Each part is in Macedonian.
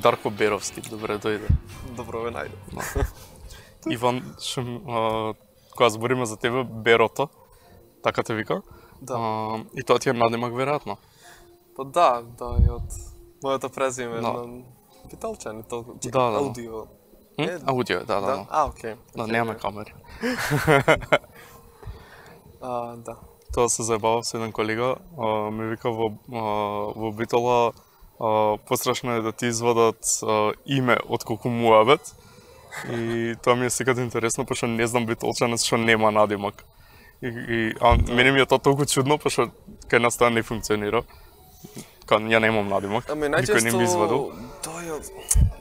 Дарко Беровски, добре дојде. Добро ве најде. No. Иван, кога збориме за тебе, Берото, така те вика? Да. И тоа ти е надимак, веројатно? Па да, и од моето презиме Да. на Питалчани, толку Да. аудио. Аудио, да. Окей. Да, немаме камери. Да. Тоа се заебавав со еден колега, ми вика во Битола пострашно е да ти извадат име од колку муабет. И тоа ми е секад интересно, пошто не знам битолчанец што нема надимак. Мене ми е тоа толку чудно, пошто кај нас тоа не функционира. Ја немам надимак, никој не ми извадил.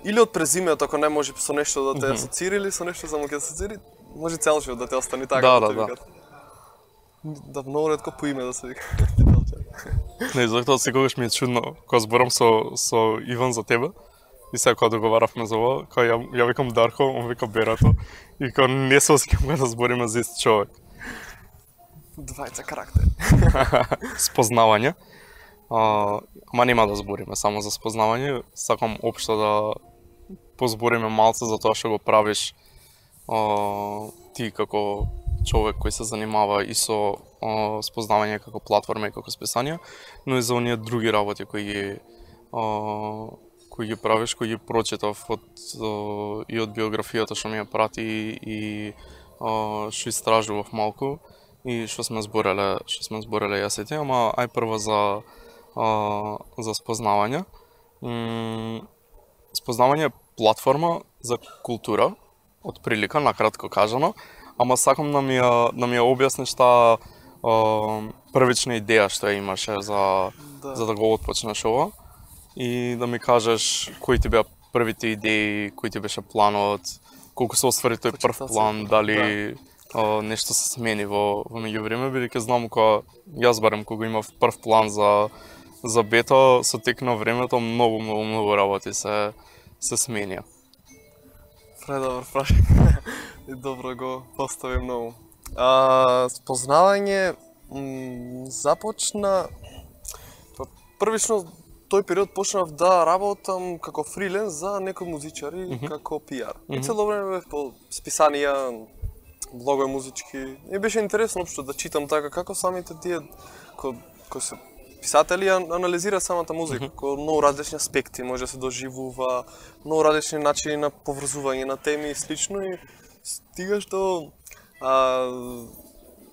Или од презимето, ако не може со нешто да те асоциира, или со нешто само ќе асоциира, може цел живот да те остане така. Да, многу ретко по име да се вика. Не, затоа секогаш ми е чудно, кога зборам со Иван за тебе, и сега кога договаравме за ова, кога ја викам Дарко, он вика Берато, и кога не се осеќам да збориме за ист човек. Двајца карактери. Спознавање. Ама нема да збориме само за спознавање, сакам општо да позбориме малце за тоа што го правиш ти како човек кој се занимава и со спознавање како платформа и како списание, но и за оние други работи кои ги правиш, кои ги прочитав и од биографијата што ми ја прати и што истражував малку и што сме збореле јас и ти, ама ај прво за спознавање. Спознавање е платформа за култура, од прилика, накратко кажано, ама сакам да ми ја објасниш таа првична идеја што ја имаше за да го отпочнеш ова и да ми кажеш кои ти беа првите идеи, кој ти беше планот, колку се оствари тој прв план, дали нешто се смени во меѓувреме, бидејќи знам кога јас барем кога имав прв план за бета, со тек на времето многу работи се сменија. Предобар прашање. И добро го постави многу. Спознавање започна првично тој период почнав да работам како фриленс за некои музичари како пиар. И цело време бев по списанија, блогови музички. И беше интересно општо да читам така како самите тие кои се писатели анализира самата музика, како многу различни аспекти може да се доживува, многу различни начини на поврзување на теми и слично и стигаш до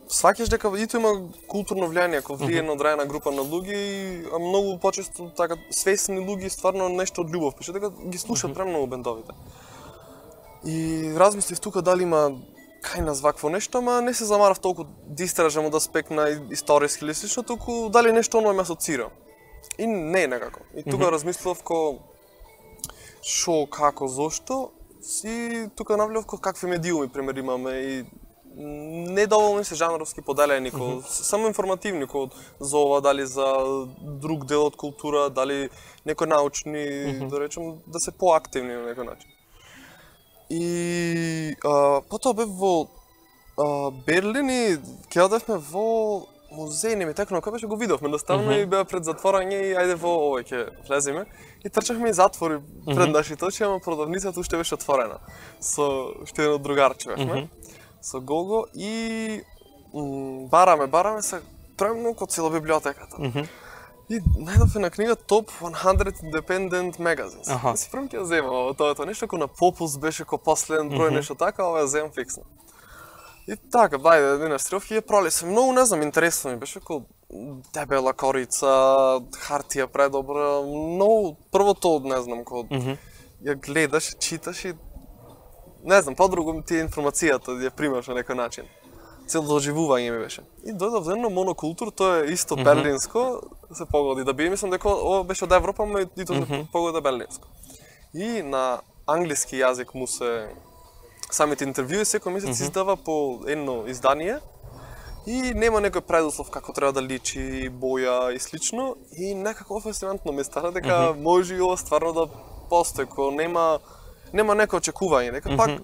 сваќаш дека и тоа има културно влијание, ако влие на одредена група на луѓе и многу почесто така свесни луѓе стварно нешто од љубов, пише дека ги слушаат премногу бендовите. И размислив тука дали има кај нас вакво нешто, ама не се замарав толку да истражам од аспект на историски или слично, толку дали нешто оно ме асоцира. И не некако. И тука размислив шо, како, зошто, и тука навлев какви медиуми пример имаме и недоволни се жанровски поделени, само информативни, за ова, дали за друг дел од култура, дали некои научни, да речем, да се поактивни на некој начин. И потоа бев во Берлин и ќе одевме во музеј, не ми текнува кој беше, го видовме наставно и беа пред затворање и ајде во овој ќе влеземе. И трчахме и затвори пред нашите очи, ама продавницата уште беше отворена. Со уште едно другарче бевме, со Гого и бараме се премногу од цела библиотеката. И најдов на книга Top 100 Independent Magazines. Си прем ќе ја земам, тоа нешто кој на Попус беше кој последен број, нешто така, ова ја земам фиксно. И така, бајде, единаш стрелки ја проли се многу, не знам, интересно ми беше кој дебела корица, хартија предобра, многу, првото, не знам, кој ја гледаш, читаш и не знам, подруго ти информацијата ја примаш на некој начин. Цело доживување ми беше. И дојдов до едно монокултур, тоа е исто берлинско, се погоди да би, мислам дека ова беше од Европа, но и тоа се погоди да берлинско. И на англиски јазик му се самите интервјуи секој месец издава по едно издание и нема некој предуслов како треба да личи, боја и слично и некако фасцинантно ми стана дека може и ова стварно да постои, ко нема некој очекување, дека пак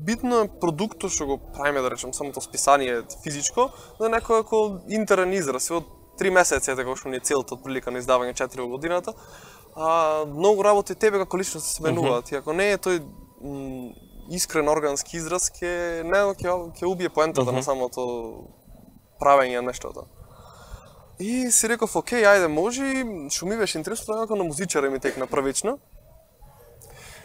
битно е продуктот што го правиме, да речем, самото списание физичко, да некој ако интерен израз, од 3 месеци, така што ни е целата од прилика на издавање 4 годината, многу работи тебе како личност се сменуваат. И ако не е тој искрен органски израз, ќе убие поентата на самото правење нештото. И си реков, окей, ајде, може, што ми беше интересно, како на музичари ми текна првично.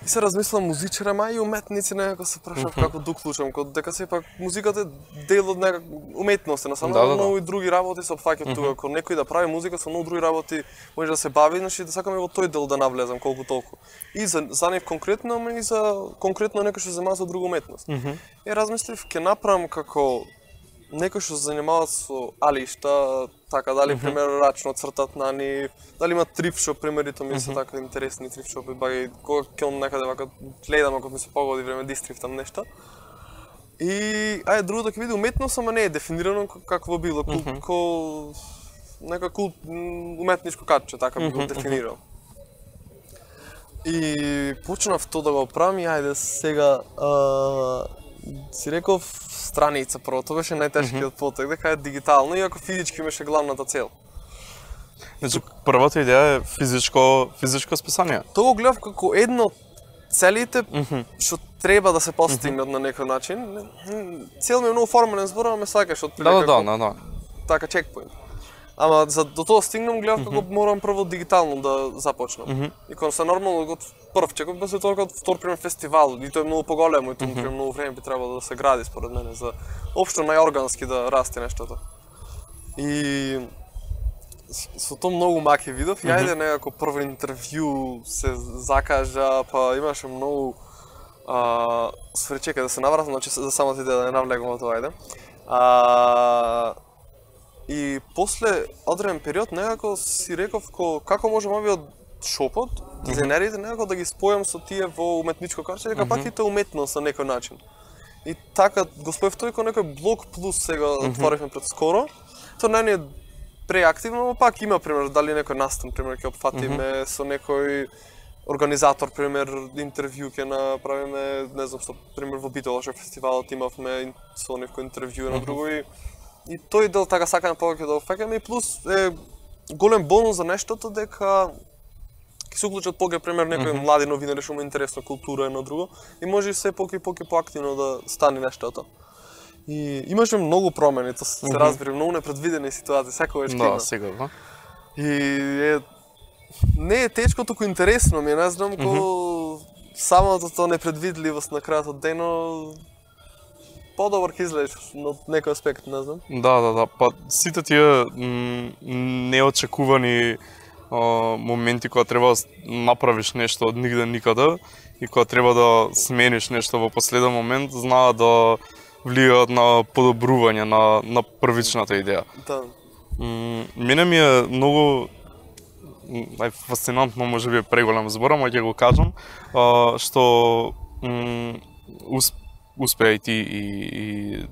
И се размислам, музичари, ама и уметници, некако се прашав како да уклучам, дека сепак музиката е дел од некак уметност, на самото многу и други работи се опфаќаат тука. Ако некој да прави музика со многу други работи, може да се бави, значи да сакам и во тој дел да навлезам колку толку. И за нив конкретно, ама и за конкретно некој што се занимава со друга уметност. И размислив, ќе направам како некој што се занимава со алишта, така, дали пример рачно цртат на нив, дали има трипшоп, примерито ми се така интересни трипшопи, баги кога ќе он некаде вака гледам ако ми се погоди време да истрифтам нешто. И ајде другото ќе биде уметност, ама не е дефинирано какво било, како нека уметничко катче, така би го дефинирал. И почнав тоа да го правам и ајде сега си реков страница прво, тоа беше најтешкиот потек, дека е дигитално, иако физички имаше главната цел. Значи, првата идеја е физичко списание. Тоа го гледав како едно од целите што треба да се постигнат на некој начин. Цел ми е многу формален збор, ама ме сакаш од прилика. Да. Така чекпоинт. Ама за до тоа стигнам гледав како морам прво дигитално да започнам. И кога се нормално го прв чеков беше тоа како втор пример фестивал, и тоа е многу поголемо и тоа многу време би требало да се гради според мене за општо најоргански да расте нештото. И со тоа многу маки видов и ајде некако прво интервју се закажа, па имаше многу чекај да се навратам, значи за самата идеја да не навлегувам во тоа, ајде. И после одреден период некако си реков како можам овие шопот, дизајнерите некако да ги спојам со тие во уметничко качество, дека пак и тоа уметност на некој начин. И така го споев тој како некој блог плюс сега отворивме пред скоро. Тоа не е преактивно, но пак има пример дали некој настан пример ќе опфатиме со некој организатор пример интервју ќе направиме, не знам што пример во Битола фестивалот имавме со некој интервју на друго и тој дел така сакаме повеќе да офаќаме и плюс е голем бонус за нештото дека ќе се уклучат повеќе пример некои млади новинари што му е интересно култура едно друго и може се повеќе поактивно да стане нештото. И имаше многу промени, тоа се разбира, многу непредвидени ситуации, секогаш ќе има. Да, сигурно. И не е тешко, туку интересно ми е, не знам самото тоа непредвидливост на крајот од денот подобар ќе излезеш од некој аспект, не знам. Да. Па сите тие неочекувани моменти кога треба да направиш нешто од нигде никаде и кога треба да смениш нешто во последен момент, знаат да влијаат на подобрување на првичната идеја. Да. Мене ми е многу фасцинантно, можеби е преголем збор, ама ќе го кажам, што успеа и ти и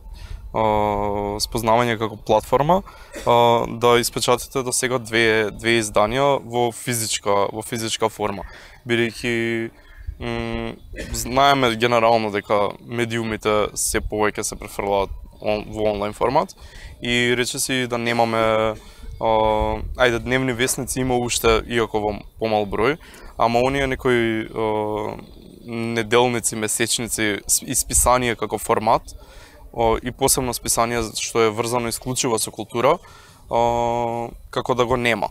спознавање како платформа да испечатите до сега две изданија во физичка форма. Бидејќи знаеме генерално дека медиумите се повеќе се префрлаат во онлайн формат и речиси да немаме дневни весници има уште иако во помал број, ама оние некои неделници, месечници и списание како формат и посебно списание што е врзано исклучиво со култура, како да го нема.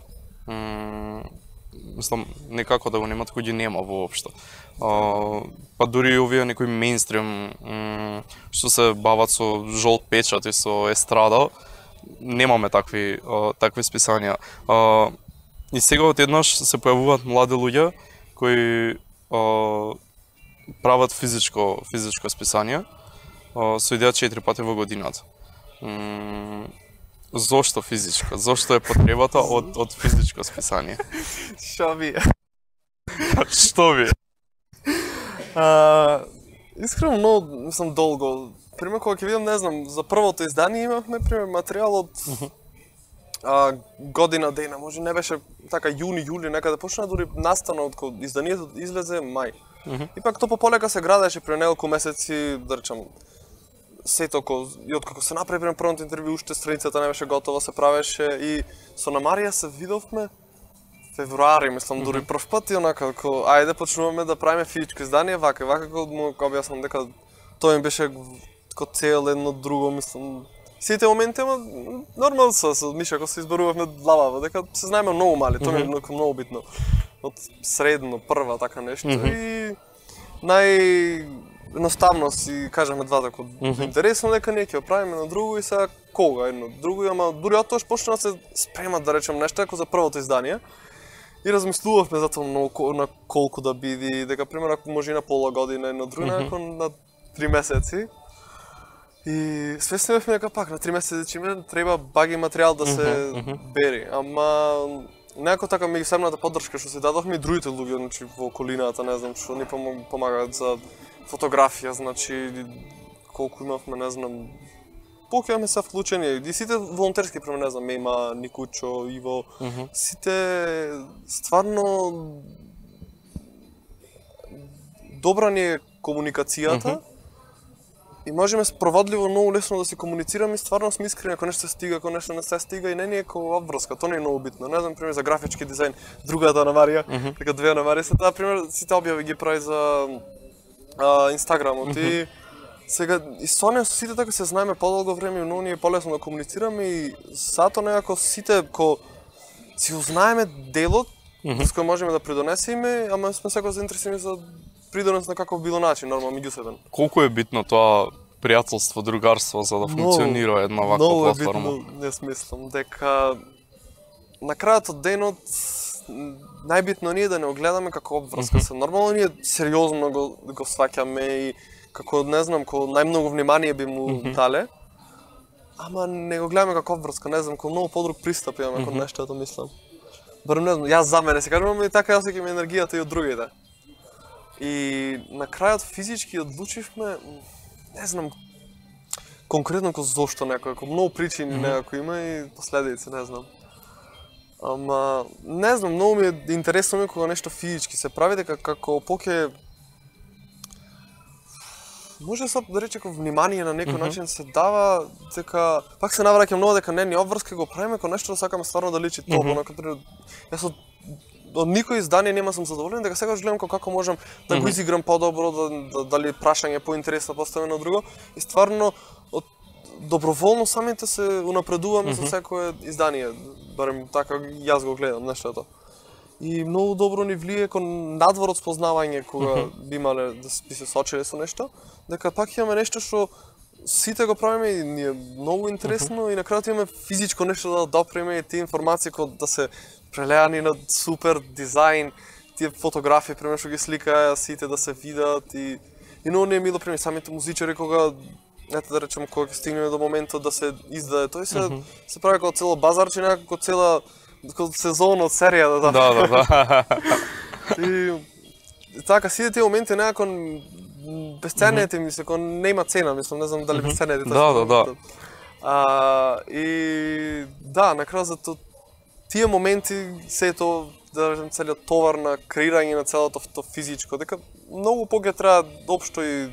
Мислам, не како да го нема, тако ги нема воопшто. Па дури и овие некои мејнстрим што се бават со жолт печат и со естрада, немаме такви списанија. И сега одеднаш се појавуваат млади луѓе кои прават физичко списание со идеја 4 пати во годината. Зошто физичко? Зошто е потребата од физичко списание? Што ви е? Што ви е? Искрено многу, мислам, долго. Пример, кога ќе видам, не знам, за првото издание имавме, пример, материјал од година дена, може не беше така јуни, јули, некаде почна, дури настана од кога изданието излезе мај. И пак тоа пополека се градеше при неколку месеци, да речам, сето и откако се направи пример првото интервју, уште страницата не беше готова, се правеше и со Марија се видовме февруари, мислам, дури прв пат и онака, како, ајде почнуваме да правиме физичко издание, вака како му објаснам дека тоа им беше како цел едно друго, мислам. Сите моменти, ама нормално со Миша, кога се изборувавме длабава, дека се знаеме многу мали, тоа ми е многу битно. Од средно, прва, така нешто и едноставно си кажеме двата кога интересно дека не ќе правиме на друго и сега кога едно друго, ама дури од тоа почна да се спремат да речем нешто како за првото издание. И размислувавме за тоа многу на колку да биде, дека пример ако може на пола година едно друго, на 3 месеци. И свесни бевме дека пак на 3 месеци треба баги материјал да се бери, ама некако така меѓусебната поддршка што се дадовме и другите луѓе, значи во околината, не знам, што ни помагаат за фотографија, значи колку имавме, не знам, покеаме се вклучени, и сите волонтерски, пример, не знам, Мема, Никучо, Иво, сите стварно добра ни е комуникацијата и можеме спроводливо многу лесно да се комуницираме и стварно сме искрени ако нешто стига, ако нешто не се стига и не ни е како обврска, тоа не е многу битно. Не знам, пример за графички дизајн, другата на Марија, дека две на Марија се таа пример сите објави ги прави за Инстаграмот и сега и со неа сите така се знаеме подолго време и многу ни е полесно да комуницираме и сато некако сите си узнаеме делот с кој можеме да придонесеме, ама сме секој заинтересирани за придонес на каков било начин, нормално меѓусебен. Колку е битно тоа пријателство, другарство за да функционира една ваква платформа? Многу битно, не смислам, дека на крајот од денот најбитно ни е да не огледаме како обврска се. Нормално ние сериозно го сваќаме и како не знам, како најмногу внимание би му дале. Ама не го гледаме како обврска, не знам, како многу подруг пристап имаме кон нештото, мислам. Барем не знам, јас за мене се кажам, и така јас сеќам енергијата и од другите. И на крајот физички одлучивме, не знам конкретно како зошто некој, како многу причини некој има и последици, не знам. Ама не знам, многу ми е интересно ми кога нешто физички се прави, дека како поќе може се да рече како внимание на некој начин се дава, дека пак се навраќам многу дека не ни обврска го правиме кога нешто сакаме стварно да личи тоа, например јас од никој издание нема сум задоволен, дека секогаш гледам како можам да го изиграм подобро, дали прашање поинтересно поставено друго и стварно од доброволно самите се унапредуваме за секое издание, барем така јас го гледам нештото. И многу добро ни влие кон надвор од спознавање кога би имале да се сочеле со нешто, дека пак имаме нешто што сите го правиме и ни е многу интересно и на крајот имаме физичко нешто да допреме и тие информации кои да се прелеани на супер дизајн, тие фотографии пример што ги сликаа сите да се видат и многу не е мило пример самите музичари кога ете да речеме кога ќе стигнеме до моментот да се издаде тој се прави како цело базарче, некако цела сезон од серија Да. И така сите тие моменти некако бесценете ми се, нема цена, мислам, не знам дали бесценете. Да. И да, на крај за тие моменти се тоа да речем целиот товар на креирање на целото физичко, дека многу поќе треба општо и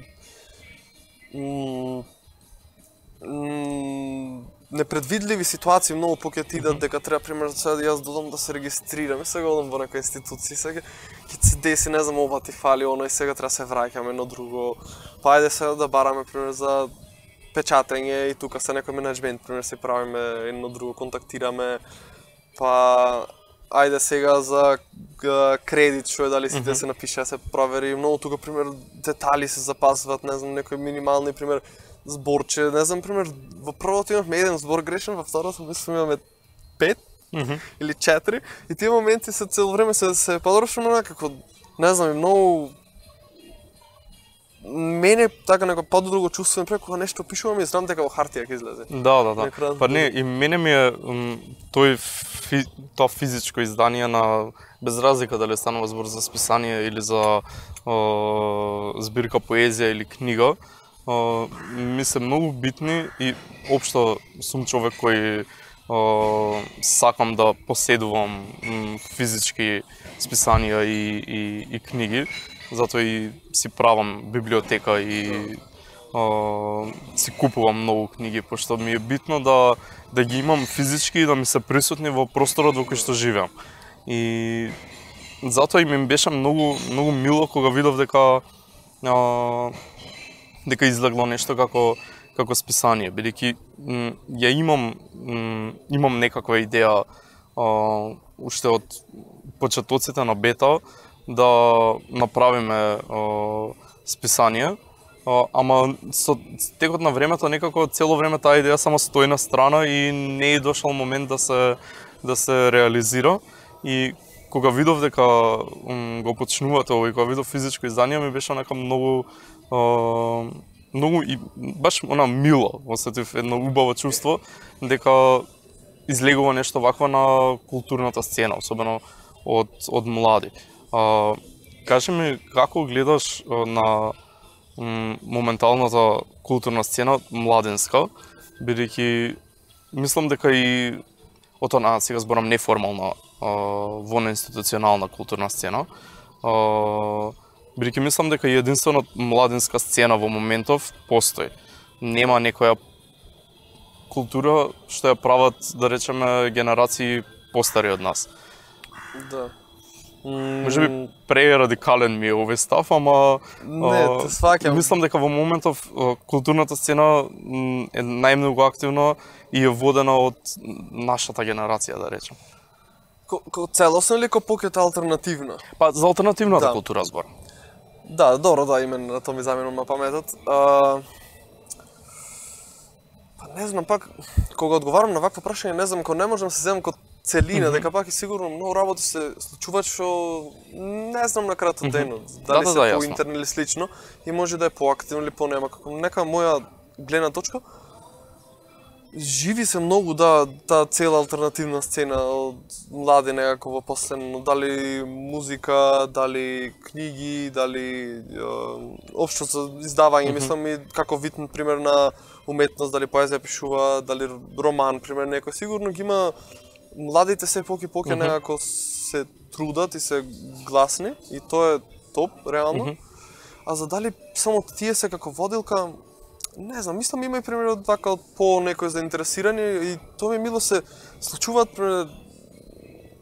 непредвидливи ситуации многу поќе ти идат дека треба пример сега јас додам да се регистрирам и сега одам во некоја институција сега ќе се деси не знам ова ти фали оно и сега треба се враќаме на друго. Па ајде сега да бараме пример за печатење и тука се некој менеджмент пример се правиме едно друго контактираме. Па ајде сега за кредит што е дали сите се напише се провери многу тука пример детали се запасуваат, не знам некои минимални пример зборче, не знам, пример, во првото имавме еден збор грешен, во второто мислам имаме 5 или 4 и тие моменти се цело време се подоршуваме некако, не знам, многу мене така некој подруго чувствувам пред кога нешто пишувам и знам дека во хартија ќе излезе. Да. Па не, и мене ми е тоа физичко издание на без разлика дали станува збор за списание или за збирка поезија или книга, ми се многу битни и општо сум човек кој сакам да поседувам физички списанија и книги, затоа и си правам библиотека и си купувам многу книги, пошто ми е битно да ги имам физички и да ми се присутни во просторот во кој што живеам. И затоа и ми беше многу мило кога видов дека излегло нешто како списание, бидејќи ја имам некаква идеја уште од почетоците на бета да направиме списание, ама со текот на времето некако цело време таа идеја само стои на страна и не е дошол момент да се реализира. И кога видов дека го почнувате овој, кога видов физичко издание, ми беше нека многу и баш мило, осетив едно убаво чувство дека излегува нешто вакво на културната сцена, особено од млади. Кажи ми, како гледаш на моменталната културна сцена младенска, бидејќи мислам дека и сега зборам неформална воно-институционална културна сцена, бидејќи мислам дека единствено младенска сцена во моментов постои. Нема некоја култура што ја прават, да речеме, генерации постари од нас. Да. Може би прерадикален ми е овој став, ама не, те сваќам. Мислам дека во моментов културната сцена е најмногу активна и е водена од нашата генерација, да речем. Целосно или покет алтернативна? Па за алтернативната култура зборам. Да, добро, да, именно на тоа ми заминува на паметот. Не знам, пак, кога одговарам на вакво прашање, не знам, не можам да се земам како целина, дека пак и сигурно многу работи се случуваат што не знам на кратот денот, дали се по интернет или слично, и може да е поактивно или понема, како нека моја гледна точка. Живи се многу таа цела алтернативна сцена од млади некако во последно, дали музика, дали книги, дали општо за издавање, мислам и како вид пример на уметност, дали поезија пишува, дали роман, пример некој, сигурно ги има. Младите се поки некако се трудат и се гласни и тоа е топ, реално. А за дали само тие се како водилка, не знам, мислам има и примери од така од по некои заинтересирани и тоа ми мило се случуваат,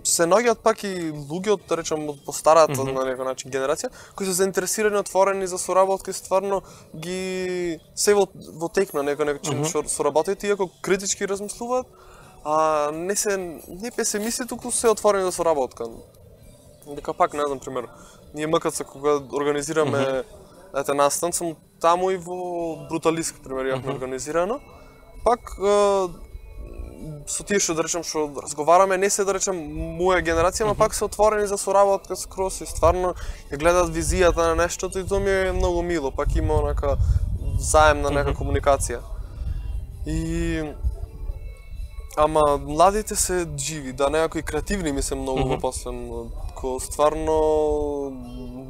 се наоѓаат пак и луѓе од, да речем, од постарата на некој начин генерација, кои се заинтересирани, отворени за соработка и стварно ги се во тек на некој начин што соработат, иако критички размислуваат, а не песимисти, туку се отворени за соработка. Дека пак, не знам, пример, ние МКЦ кога организираме настан, сум таму и во Бруталиск, пример, јавно организирано. Пак, со тие што, да речем, што разговараме, не се, да речем, моја генерација, но пак се отворени за соработка скрос и стварно ја гледаат визијата на нештото и тоа ми е многу мило, пак има онака заемна нека комуникација. Ама младите се живи, да, некои креативни ми се многу во последно, ко стварно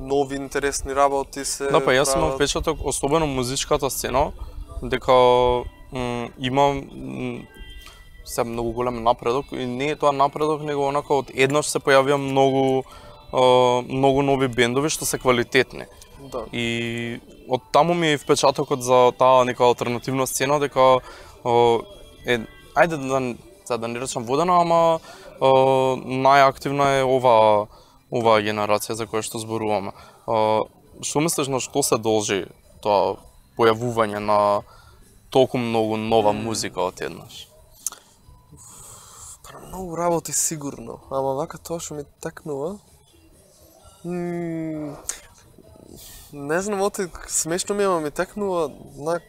нови интересни работи се. Да, па јас имам впечаток, особено музичката сцена, дека има се многу голем напредок и не е тоа напредок, него онака од еднаш се појавија многу нови бендови што се квалитетни. Да. И од таму ми е впечатокот за таа нека алтернативна сцена дека ајде да не речам водена, ама најактивна е оваа генерација за која што зборуваме. Што мислиш на што се должи тоа појавување на толку многу нова музика одеднаш? Многу работи сигурно, ама вака тоа што ми такнува. Не знам, смешно ми ама ми такнува на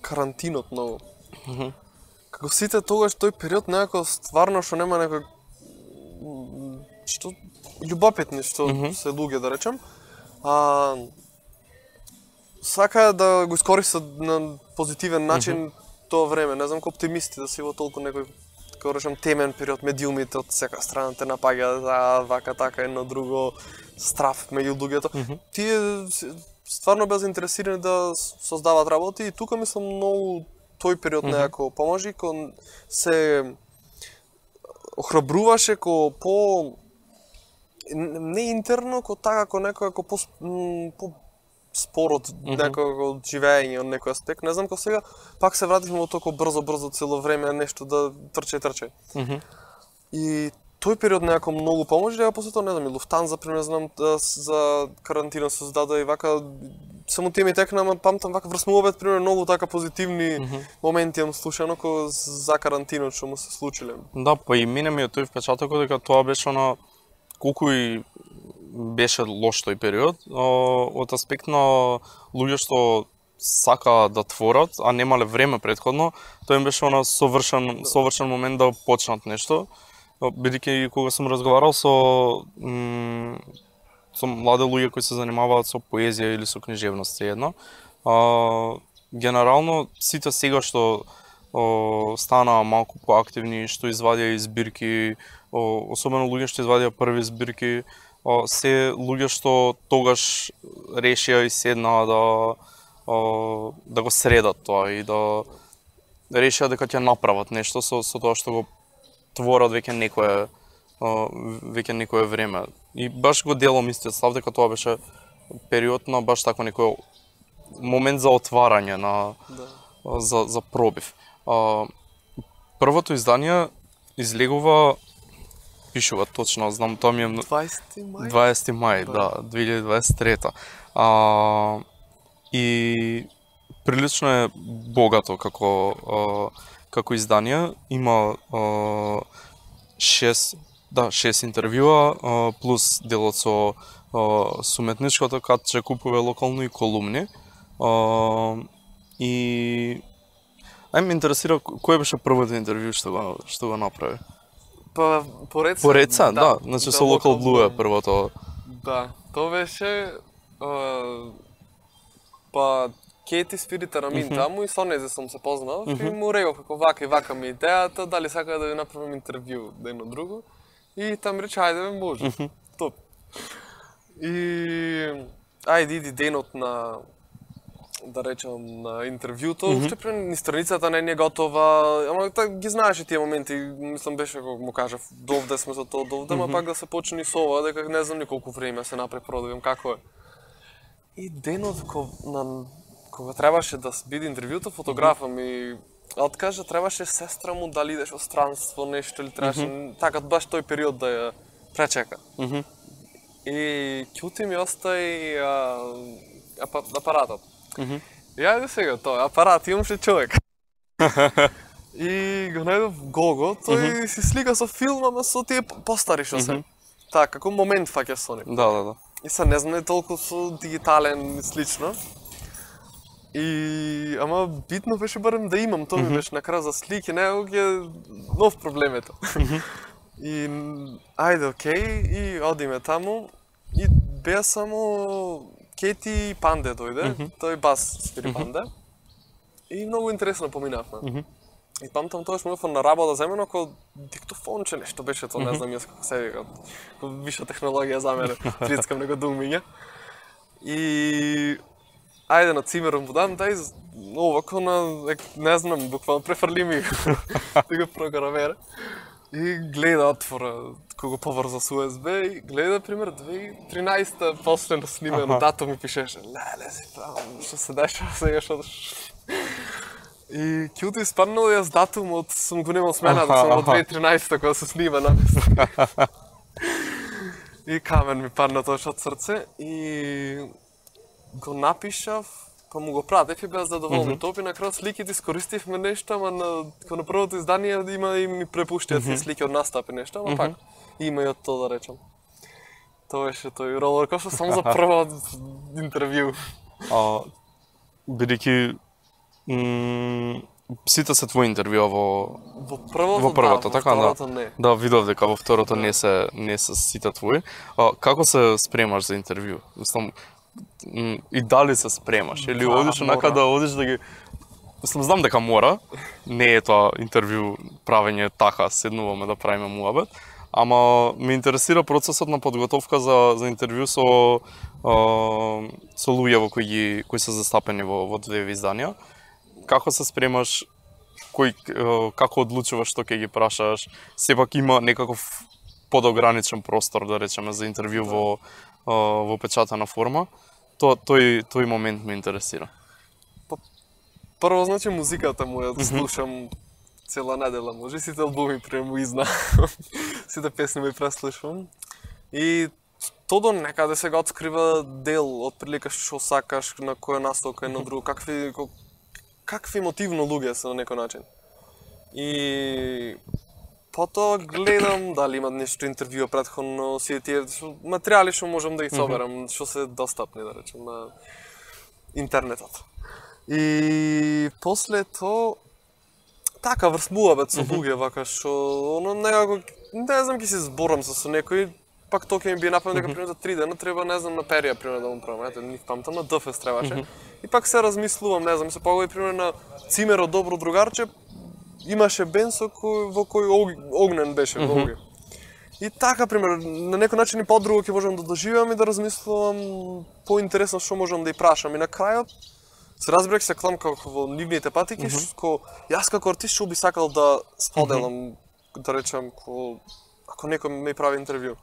карантинот многу. Како сите тогаш тој период некако стварно што нема некој што љубопитни што се луѓе, да речем. Сака да го искористат на позитивен начин тоа време, не знам, оптимисти да си во толку некој, како речем, темен период, медиумите од сека страна те напаѓаат вака така едно друго страф меѓу луѓето. Тие стварно беа заинтересирани да создаваат работи и тука мислам многу тој период некако поможи, кон се охрабруваше ко по не интерно, ко така ко некој по спорот некој живење од некој аспект. Не знам како сега пак се вративме во толку брзо цело време нешто да трче. И тој период некако многу поможи, а после тоа не знам, и Луфтанза, пример, знам за карантина создаде и вака, само тие ми текна, ама памтам вака врз муабет, пример, многу така позитивни моменти имам слушано кој за карантинот што му се случиле. Да, па и мене ми е тој впечаток дека тоа беше колку и беше лош тој период, од аспект на луѓе што сакаа да творат, а немале време претходно, тоа им беше совршен момент да почнат нешто. Бидејќи кога сум разговарал со млади луѓе кои се занимаваат со поезија или со книжевност едно, генерално сите сега што станаа малку поактивни, што извадија избирки, особено луѓе што извадија први збирки, се луѓе што тогаш решија и седнаа да го средат тоа и да решија дека ќе направат нешто со тоа што го творат веќе некое време. И баш го делам истиот став дека тоа беше период на баш тако некој момент за отварање за пробив. Првото издание излегува, пишува точно, знам, тоа ми е 20 мај, да, 2023. И прилично е богато како издание. Има 6 интервјуа плюс делот со уметничкото катче купове локално и колумни. И ме интересира кој беше првото интервју што го направи. Па Пореца. Пореца, да. Значи со Local Blue е првото. Да, тоа беше па Кети Спирита Рамин таму и со незе сум се познал и му реков како вака и вака ми идејата, дали сака да ви направам интервју да едно друго. И там рече ајде може. Топ. И ајде иди денот на да речам на интервјуто, уште ни страницата не е готова, ама ги знаеше тие моменти, мислам беше како му кажав, довде сме за тоа, довде, ама пак да се почне со ова, дека не знам ни колку време се направи продавим како е. И денот кога требаше да биде интервјуто, фотографа ми откажа, требаше сестра му дали идеш во странство, нешто или требаше така баш тој период да ја пречека. И ќути ми остави апаратот. И ајде сега тоа, апарат, имаше човек. И го најдов Гого, тој си слика со филм, ама со тие постари што се. Така, како момент фаќа со нив. Да. И са не знам толку со дигитален и слично. И ама битно беше барем да имам, тоа ми беше на крај за слики, не е нов проблем ето. И ајде окей, и одиме таму и беа само Кети и Панде дојде, тој бас свири Панде. И многу интересно поминавме. И памтам тоа што на работа за мене како диктофонче нешто беше тоа, не знам јас како се вика. Виша технологија за мене, прицкам него дунгмиња. И ајде на цимерот му дам, дај овако на, не знам, буквално префрли ми да го програмера. И гледа отвора, кога поврза с USB, и гледа, пример, 2013-та, последно снимено датум ми пишеше. Леле си правам, што се дешава сега, што... И кјуто испаднало јас датумот, сум го немал смената, сум од 2013-та кога се снима на И камен ми падна тоа од срце и го напишав, па му го пратев и беа задоволни. Топи на крај сликите искористивме нешто, ама на првото издание има и ми препуштиат слики од настапи нешто, ама пак има и од тоа да речам. Тоа беше тој ролеркостер само за прво интервју. Бидејќи сите се твои интервјуа во првото, така да. Не. Да, видов дека во второто не се сите твои. Како се спремаш за интервју? Мислам, и дали се спремаш или одиш онака да одиш да ги знам дека мора, не е тоа интервју правење така, седнуваме да правиме муабет, ама ме интересира процесот на подготовка за интервју со луѓе кои се застапени во две изданија. Како се спремаш, како одлучуваш што ќе ги прашаш, сепак има некаков подограничен простор, да речеме, за интервју во печатена форма. Тој момент ме интересира. Прво, значи, музиката му ја слушам цела недела, може сите албуми му изна. сите песни ми преслушувам. И todo некаде сега открива дел од прилика што сакаш, на која насока и на друго, какви мотивно луѓе се на некој начин. И потоа гледам дали имат нешто интервјуа претходно, сите тие материјали што можам да ги соберам, што се достапни, да речем, на интернетот. И после тоа така врз муабет со луѓе вака што оно некако не знам ќе се зборам со некој, пак тоа ќе ми би напомнил дека пример за 3 дена треба не знам на Перија пример да му правам, ете нив памтам на ДФС требаше. И пак се размислувам, не знам, се поговори пример на Цимеро добро другарче, имаше бенд во кој Огнен беше во Оги. И така пример на некој начин и подруго ќе можам да доживеам и да размислувам поинтересно што можам да ја прашам и на крајот се разбрах се клам како во нивните патики што јас како артист што би сакал да споделам, да речам, ако некој ме прави интервју.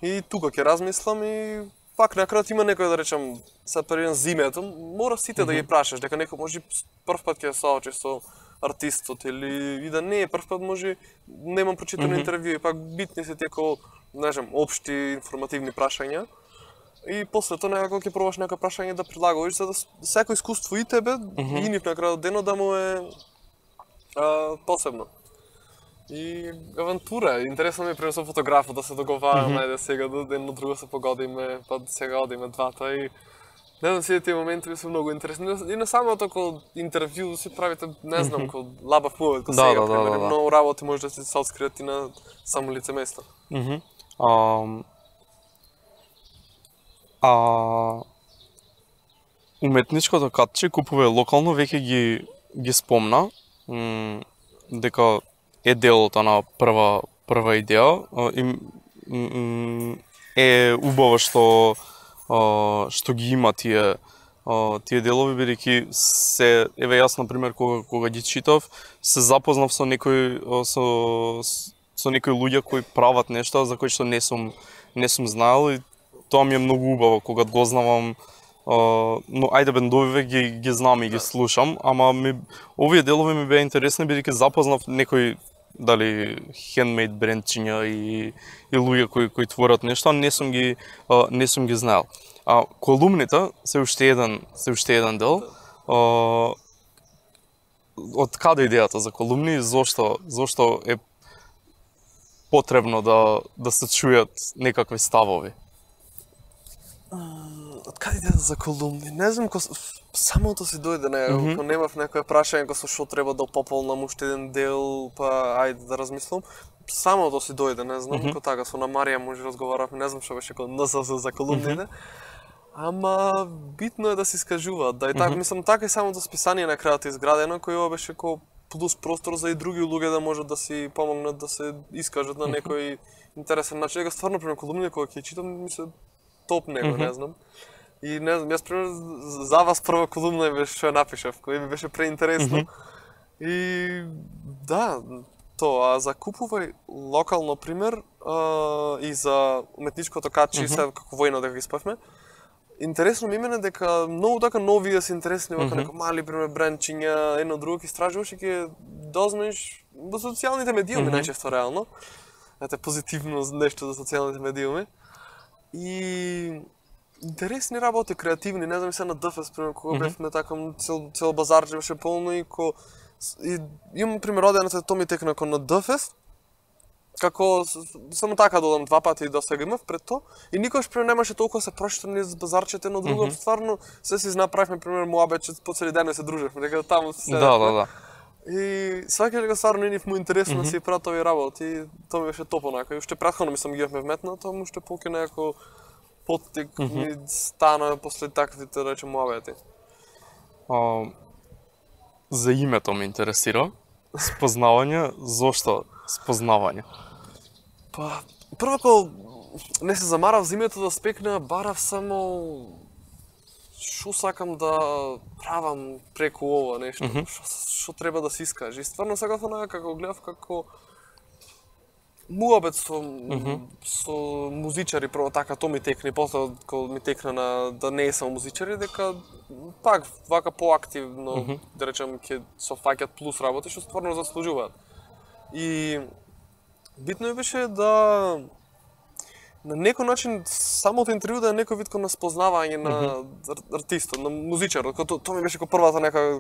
И тука ќе размислам и пак на крајот има некој да речам се пред зимето, мора сите да ги прашаш дека некој може прв пат ќе се соочи со артистот или и да не е прв пат може немам прочитано интервју и пак битни се тие како не знам општи информативни прашања. И после тоа некако ќе пробаш некој прашање да прилагуваш за да секој искуство и тебе и нив на крајот денот да му е посебно. И авантура, интересно ми е пример со фотографот да се договараме, ајде сега да едно друго се погодиме, па сега одиме двата и не знам, сите тие моменти се многу интересни. И на самото како интервју се правите, не знам, како лабав мувет, како сега, пример, многу работи може да се откриат и на само лице место. Уметничкото катче купува локално веќе ги спомна дека е дел од она прва идеја е убаво што ги има тие делови бидејќи се еве јас на пример кога ги читав се запознав со некои луѓе кои прават нешто за кои што не сум знаел и тоа ми е многу убаво кога го знавам. Но ајде бендовиве ги знам и ги слушам, ама овие делови ми беа интересни бидејќи запознав некои дали хендмейд брендчиња и луѓе кои творат нешто, не сум ги знаел. Колумните се уште еден дел. Од каде идејата за колумни и зошто е потребно да се чујат некакви ставови? Од каде идејата за колумни? Не знам, самото си дојде, ако немав некоја прашање со што треба да пополнам уште еден дел, па ајде да размислам. Самото си дојде, не знам, како така со на Марија може разговаравме, не знам што беше како НСС за колумните. Ама битно е да се искажуваат, да и така, мислам така и самото списание на крајот изградено, кој ова беше како плюс простор за и други луѓе да можат да си помогнат да се искажат на некој интересен начин. Дека стварно пример колумни кога ќе читам ми се топ него, не знам. И не знам, јас пример за вас прва колумна беше што ја напишав, која ми беше преинтересно. И да, тоа, за купувај локално пример и за уметничкото катче, се како војно дека ги спавме. Интересно ми имене дека многу така нови се интересни вака некои мали пример брендчиња, едно друго ќе истражуваш и ќе дознаеш во социјалните медиуми најчесто реално. Ете позитивно нешто за социјалните медиуми. И интересни работи, креативни, не знам се на ДФС, пример, кога бевме така цел базарче беше полно и имам пример одената тоа ми текна на ДФС, како само така додам 2 пати и досега имав пред тоа и никогаш пример немаше толку се прошетам низ базарчето едно друго, стварно се си направивме пример муабет, по цели ден се дружевме, дека таму се седевме. Да. И сваќаш дека стварно и нив му интересно да си прават овие работи, тоа ми беше топ онака. И уште претходно мислам ги имавме вметна, тоа му уште полке некако поттик ми стана после таквите, да речем, муабети. За името ме интересира. Спознавање, зошто спознавање? Па, прво кога не се замарав за името да спекна, барав само што сакам да правам преку ова нешто, што треба да се искаже. И стварно сакав онака како гледав како муабет со музичари, прво така тоа ми текна, и после кога ми текна да не е само музичари, дека пак вака поактивно, да речем, ќе се фаќат плюс работи што стварно заслужуваат. И Битно ми беше да на некој начин самото интервју да е некој вид на спознавање на артистот, на музичарот. Тоа ми беше првата нека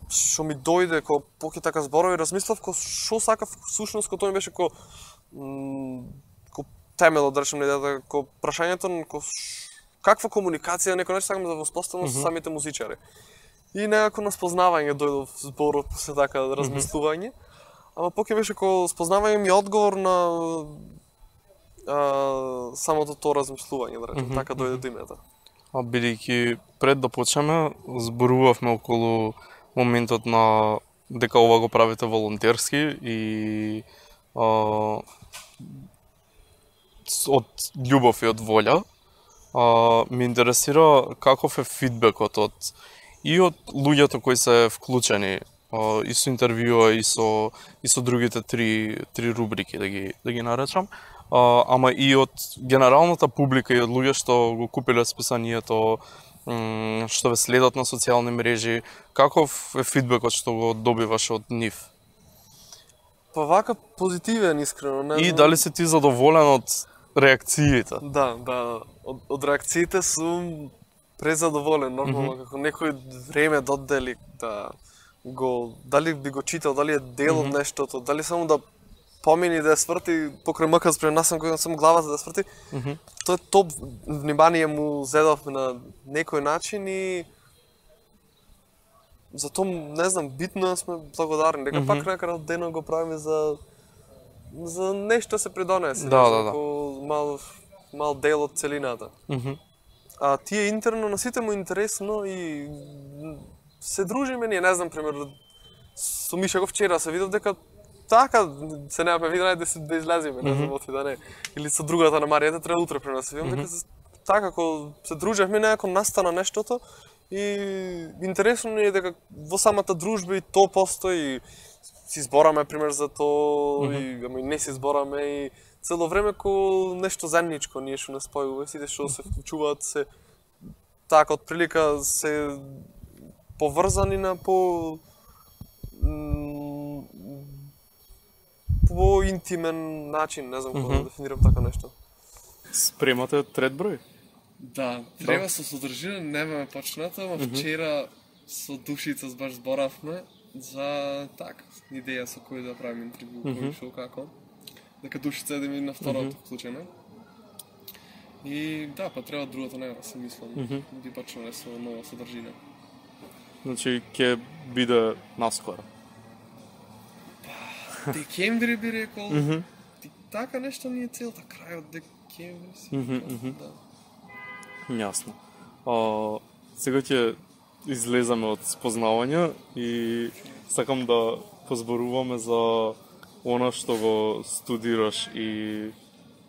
што ми дојде поќе така зборови, размислав што сакав всушност, тоа ми беше темелот, да речем, на идејата, прашањето каква комуникација некој начин сакам да воспоставам со самите музичари. И некако на спознавање дојдов зборот после така размислување. Ама поќе беше спознавање ми одговор на самото тоа размислување, да речем, така дојде до името. А бидејќи пред да почнеме, зборувавме околу моментот на дека ова го правите волонтерски и од љубов и од волја. Ме интересира каков е фидбекот од луѓето кои се вклучени и со интервјуа и со другите три рубрики да ги наречам, ама и од генералната публика и од луѓе што го купиле списанието, што ве следат на социјални мрежи, каков е фидбекот што го добиваш од нив? Па вака позитивен, искрено, не. И дали си ти задоволен од реакциите? Да, од реакциите сум презадоволен, нормално, како некој време додели дали би го читал, дали е дел од нештото, дали само да помини да сврти покрај МК спрем нас кој само главата да сврти. Тоа топ внимание му зедовме на некој начин и за тоа, не знам, битно сме благодарни, дека пак на крај денот го правиме за нешто се придонесе, мал дел од целината. А тие интерно на сите му интересно и се дружиме, ние, не знам, пример, со Миша го вчера се видов дека така се немаме видење да излеземе, не знам оти да не. Или со другата на Маријата треба утре при нас. Видам дека така како се дружевме, некако настана нештото и интересно ни е дека во самата дружба и тоа постои, си збораме пример за тоа и не си збораме и цело време нешто заедничко ние што не спојува, сите што се вклучуваат се така од прилика се поврзани на по интимен начин, не знам како да дефинирам така нешто. Спремате трет број? Да, треба со содржина, немаме почнато, ама вчера со Душица баш зборавме за така идеја со кој да правиме интервју, кој шо како. Дека Душица да ми на второто вклучена. И да, па треба другото нема, се мислам, да почнеме со нова содржина. Значи ќе биде наскоро. Декември би рекол. Така нешто ни е целта, крајот декември си. Јасно. Сега ќе излеземе од спознавање и сакам да позборуваме за она што го студираш и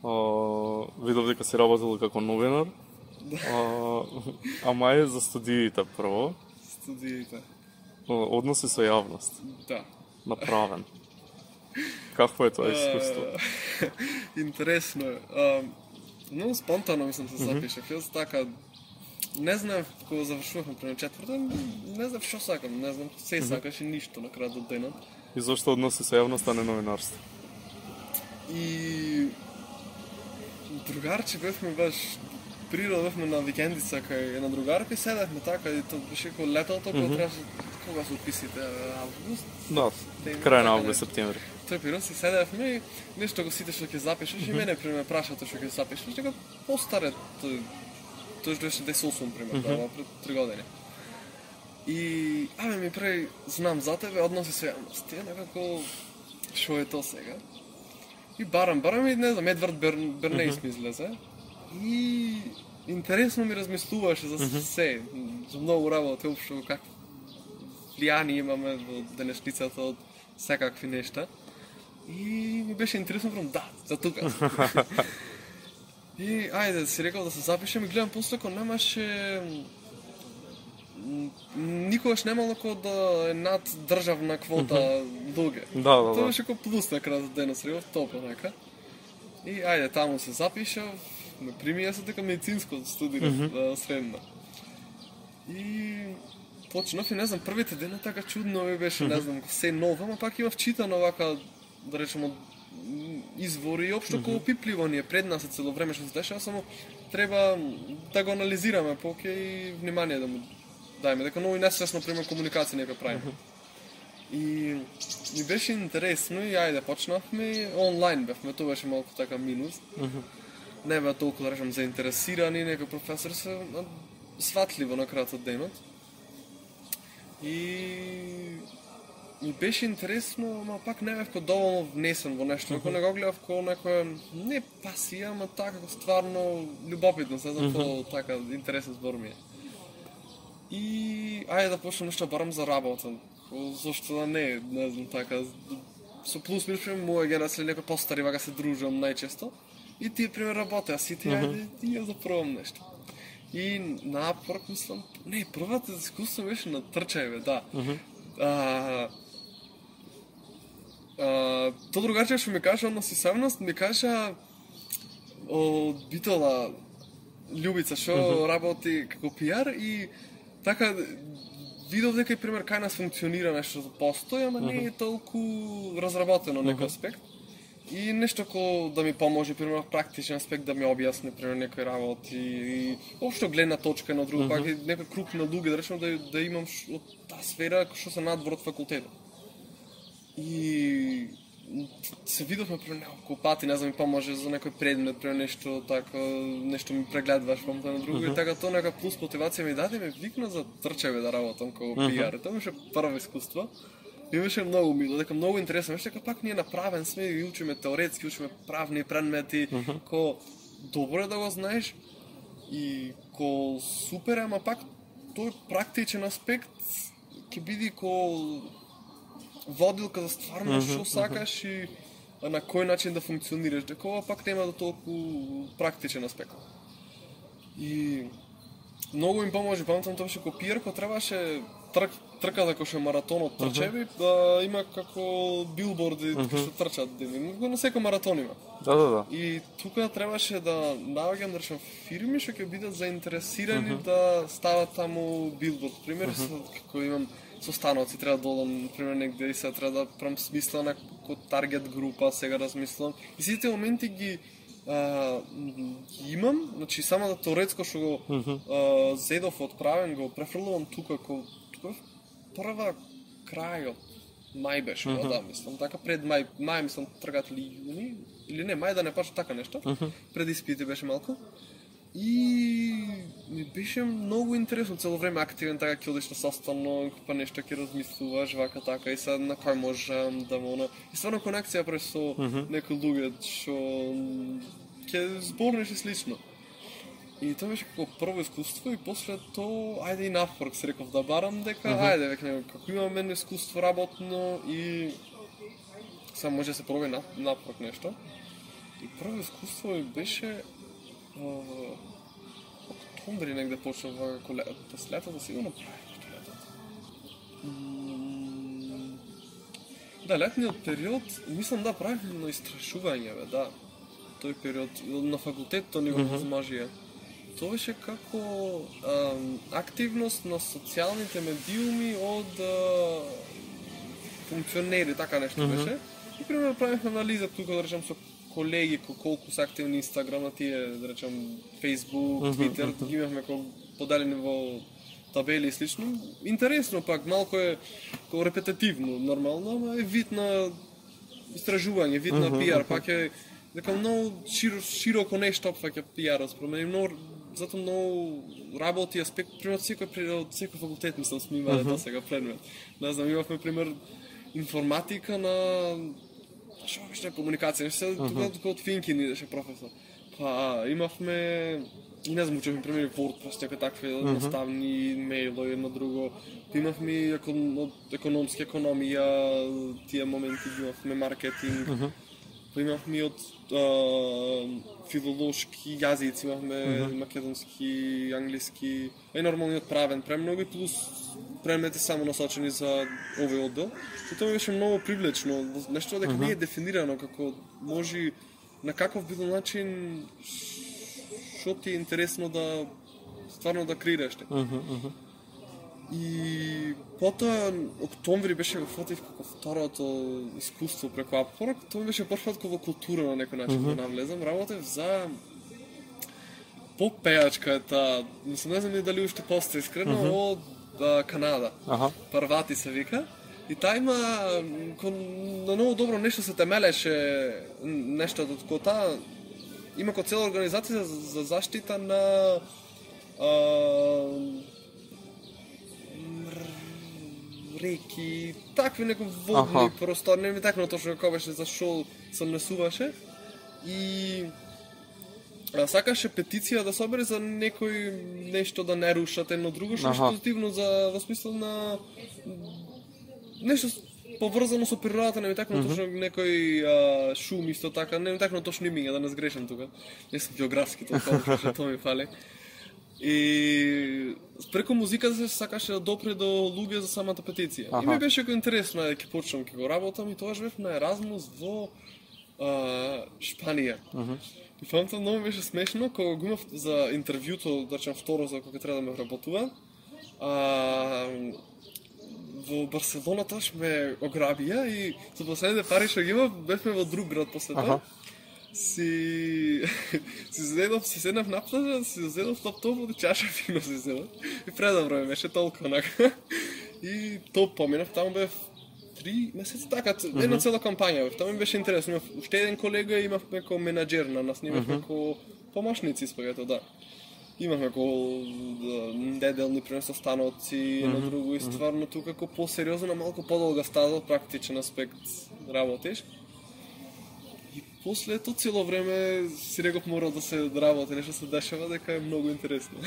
видов дека си работел како новинар. Ама е за студиите прво. Студиите. Односи со јавност. Да. Направен. Какво е тоа искуство? Интересно е. Много спонтано мислам се запишав. Јас така не знам кога завршувавме пред четврта, не знам што сакам, не знам се сакаш и ништо на крајот од денот. И зошто односи со јавност, а не новинарство? И другарче бевме баш природовме на викендица кај една другарка и седевме така и тоа беше како летото, кога требаше кога се уписите август. Да, крај на август, септември. Тој период си седевме и нешто го сите што ќе запишеш и мене пример прашате што ќе запишеш, дека постаре тој беше 10-8 пример, да, пред 3 години. И ми прави знам за тебе, односи со јавност. Тие некако што е тоа сега? И барам и не знам, Едвард Бернејс ми излезе. И интересно ми размислуваше за се, за многу работи, општо какви влијани имаме во денешницата од секакви нешта. И ми беше интересно, да, за тука. И ајде, си рекол да се запишем и гледам после како немаше никогаш немало како да е над државна квота луѓе. Да. Тоа беше како плюс на крајот денес, рекол, топо нека. И ајде, таму се запишав, ме примија се дека медицинско студирав средно. И почнав и не знам, првите дена така чудно ми беше, не знам, се ново, ама пак имав читано вака да речемо извори и општо колку пипливо ни е пред нас цело време што се дешава, само треба да го анализираме поќе и внимание да му дајме, дека многу несвесно пример комуникација нека правиме. И ми беше интересно и ајде почнавме онлайн бевме, тоа беше малку така минус. Не беа толку да речем заинтересирани, нека професор се сватливо на крајот од денот. И ми беше интересно, ама пак не бев доволно внесен во нешто, ако не го гледав како некоја не пасија, ама така стварно љубопитно, се знам така интересен збор ми е. И ајде да почнем нешто барам за работа. Зошто да не знам така. Со плюс минус моја генерација некој постари вака се дружам најчесто. И тие пример работеа сите, ајде и ја запробам нешто. И напорак мислам, не, првата искуство беше на трчајбе, да. То другаче што ми кажа на сисавност, ми кажа од Битола Љубица што работи како пиар и така видов дека и пример кај нас функционира нешто за постои, ама не е толку разработено некој аспект. И нешто ко да ми поможи, пример, практичен аспект да ми објасни, пример, некои работи и општо гледна точка на друго, пак и некој круг на луѓе, да речем да имам од таа сфера што се надвор од факултетот. И се видовме пример неколку пати, не знам, ми поможе за некој предмет, пример нешто така, нешто ми прегледваш помта на друго и така тоа нека плюс мотивација ми даде, ме викна за трчајбе да работам како пиар. Тоа беше прво искуство. И беше многу мило, дека многу интересно, беше дека пак ние направен сме и учиме теоретски, учиме правни предмети, ко добро е да го знаеш и ко супер, ама пак тој практичен аспект ќе биде ко водилка за стварно што сакаш и на кој начин да функционираш, дека ова пак нема да толку практичен аспект. И многу им поможи, памтам тоа беше ко пиар, ко требаше трка дека ше маратонот трчеви, да има како билборди што трчат, го на секој маратон има. Да. И тука требаше да наоѓам да речем фирми што ќе бидат заинтересирани да стават таму билборд. Пример, како имам состаноци, треба да одам, пример, негде и се треба да правам смисла на таргет група, сега размислам. И сите моменти ги имам, значи само да теоретско што го зедов одправен, го префрлувам тука, прва крајот мај беше, да, мислам, така пред мај мислам тргат ли јуни, или не, мај да не почне така нешто, пред испити беше малку. И ми беше многу интересно, цело време активен, така ќе одиш на состанок, па нешто ќе размислуваш, вака така, и сега на кој можам да мона. И стварно конекција пред со некои луѓе, што ќе зборнеш и слично. И тоа беше како прво искуство и после тоа, ајде и напорк се реков да барам дека, ајде веќе како имам едно искуство работно и сега може да се проби напорк нешто. И прво искуство беше октомври негде почнав како летото, сигурно летото. Да, летниот период, мислам да правихме истражување, да. Тој период на факултетот ни го возможија. Тоа беше како активност на социјалните медиуми од функционери, така нешто беше. И примерно правихме анализа тука, да речем, со колеги колку се активни Инстаграм, на тие, да речем, Фейсбук, Твитер, ги имавме поделени во табели и слично. Интересно пак, малку е репетитивно, нормално, ама е вид на истражување, вид на пиар, пак е дека многу широко нешто опфаќа пиарот, спомени затоа многу работи аспект, пример од секој факултет мислам сме имале тоа сега предмет. Не знам, имавме пример информатика на што беше комуникација, нешто тука од Финкин идеше професор. Па имавме и не знам, учевме пример WordPress, некои такви едноставни мејлови едно друго. Имавме економска економија, тие моменти имавме маркетинг. Па имавме од филолошки јазици, имавме македонски, англиски, и нормалниот правен премногу и плюс предмети само насочени за овој оддел. И тоа беше многу привлечно, нешто дека не е дефинирано како може на каков било начин што ти е интересно да стварно да креираш. И потоа октомври беше го фатив како второто искуство преку Апворк, тоа беше првпат во култура на некој начин да навлезам. Работев за поп-пејачка е таа, не знам дали уште постои искрено, од Канада. Парвати се вика. И таа има на многу добро нешто се темелеше нешто од кој таа има како цела организација за заштита на реки, такви некои водни простори, не ми такно точно како беше за шо се однесуваше. И сакаше петиција да собере за некој нешто да не рушат едно друго, што е позитивно за во смисла на нешто поврзано со природата, не ми такно точно некој шум исто така, не ми такно точно имиња да не сгрешам тука. Не сум географски толку, што тоа ми фали. И преку музиката се сакаше да допре до луѓе за самата петиција. И ми беше интересно да ќе почнам ќе го работам и тогаш бев на Еразмус во Шпанија. И фамтам многу беше смешно кога го имав за интервјуто, да речем второ за кога треба да ме вработува. Во Барселона тоаш ме ограбија и за последните пари што ги имав бевме во друг град после тоа. Си седнав на плажа, си зедов лаптопот и чаша вино си зедов. И предобро ми беше толку онака. И то поминав, таму бев 3 месеци, така, една цела кампања бев. Таму ми беше интересно, имав уште еден колега и имавме ко менаџер на нас, имавме ко помошници спагето, да. Имавме ко неделни пренесостаноци, едно друго и стварно тука ко по-сериозно, на малку подолга стаза, практичен аспект работиш. И после тоа цело време си реков мора да се работи, нешто се дешава дека е многу интересно.